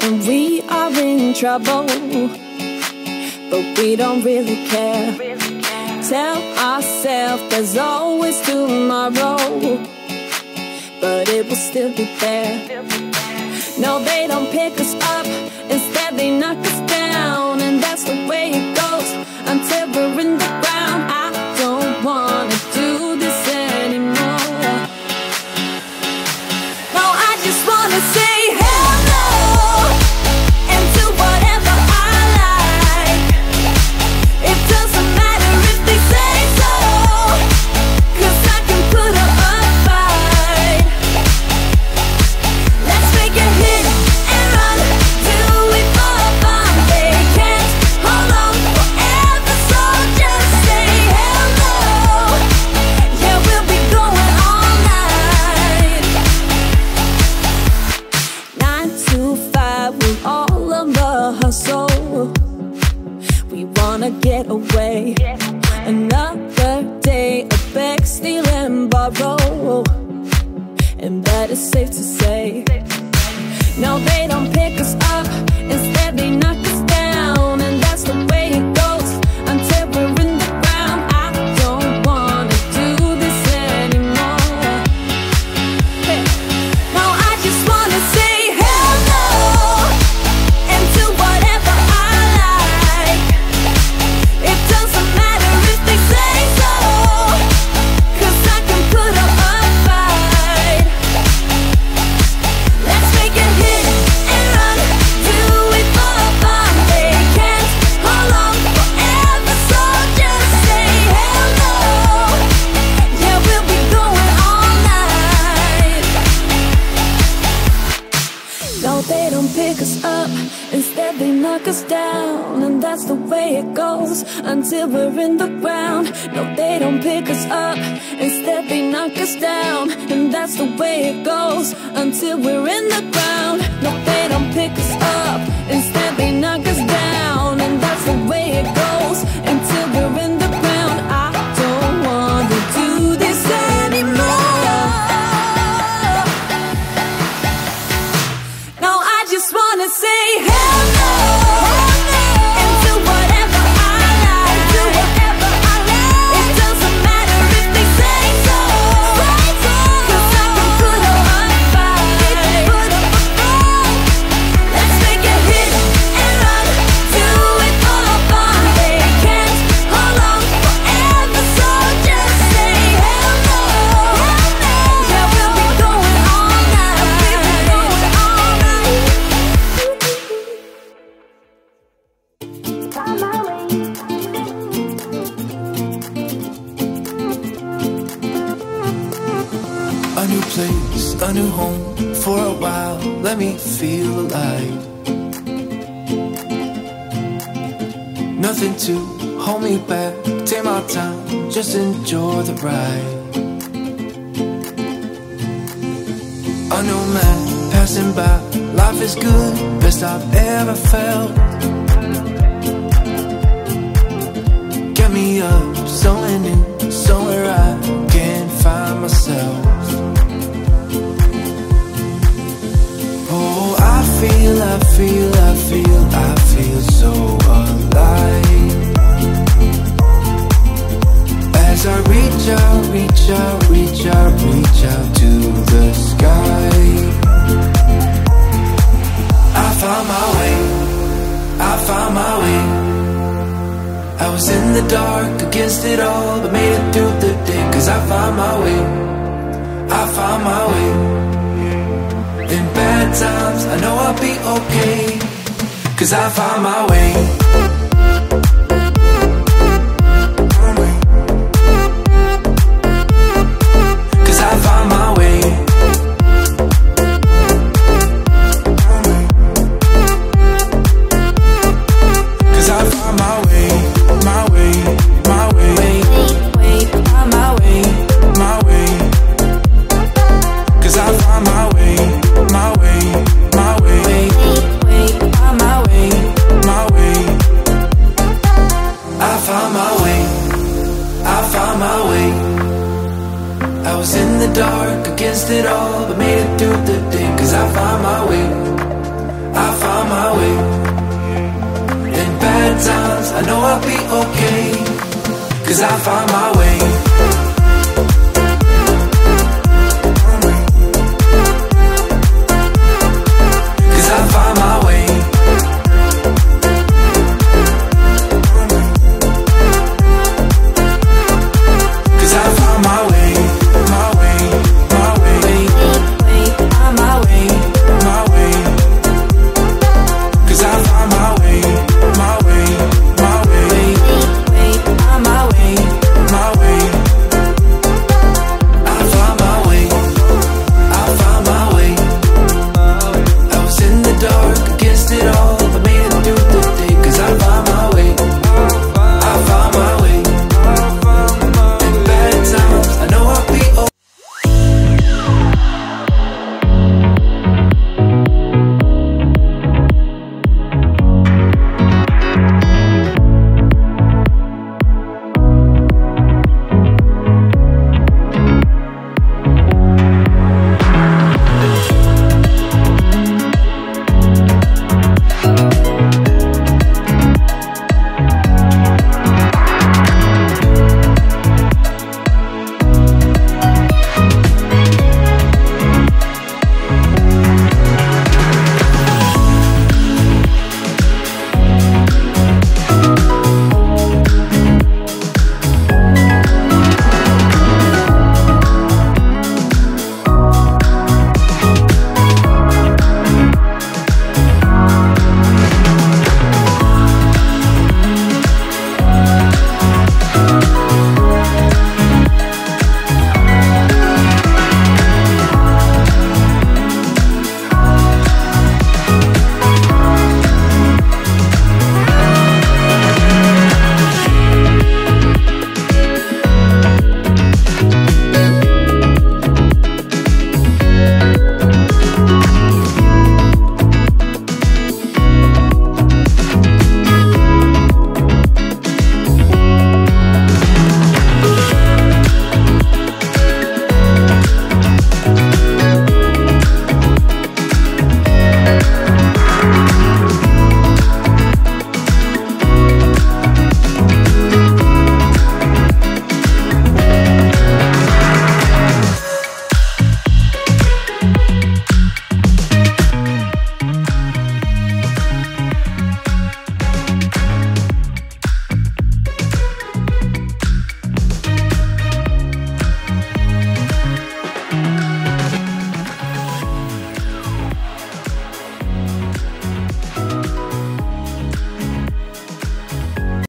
and we are in trouble, but we don't really care. Tell ourselves there's always tomorrow, but it will still be there. No, they don't pick us up, instead they knock us down, and that's the way it goes until we're in the ground. I don't wanna do this anymore. No, I just wanna say hello and do whatever I like. It doesn't matter if they say so, 'cause I can put up a fight. Let's make a hit and run, do it for fun. They can't hold on forever, so just say hello. Yeah, we'll be going all night. 9 to 5 with all of the hustle. We wanna get away. Another day of beg, steal and borrow, and that is safe to say. No, they don't pick us up, instead they knock us down, and that's the way it goes until we're in the ground. I don't wanna do this anymore. Hey. No, I just wanna say hello and do whatever I like. It doesn't matter if they say so, 'cause I can put up a fight. Let's make a hit and run, do it for fun. They can't hold on forever, so just say hello. Yeah, we'll be going all night. No, they don't pick us up, instead they knock us down, and that's the way it goes until we're in the ground. No, they don't pick us up, instead they knock us down, and that's the way it goes until we're in the ground. No, they don't pick us up, instead they knock us down, and that's the way it goes until we're in the ground. I don't wanna do this anymore. No, I just wanna say hello and do whatever I like. Do whatever I like. It doesn't matter if they say so, 'cause I can put up a fight. Let's make a hit and run, do it for fun. They can't hold on forever, so just say hello. Yeah, we'll be going all night. A new place, a new home, for a while, let me feel alive. Nothing to hold me back, take my time, just enjoy the ride. A new man passing by, life is good, best I've ever felt. Get me up, somewhere new, somewhere I can find myself. Oh, I feel so alive. As I reach out, reach out, reach out, reach out to the sky. I found my way, I found my way. I was in the dark, against it all, but made it through the day. 'Cause I found my way, I found my way. In bad times, I know I'll be okay, 'cause I found my way. 'Cause I found my way. 'Cause I found my way, my way, my way, my way, my way. 'Cause I found my way, my way, my way, my way, my way. 'cause I found my way.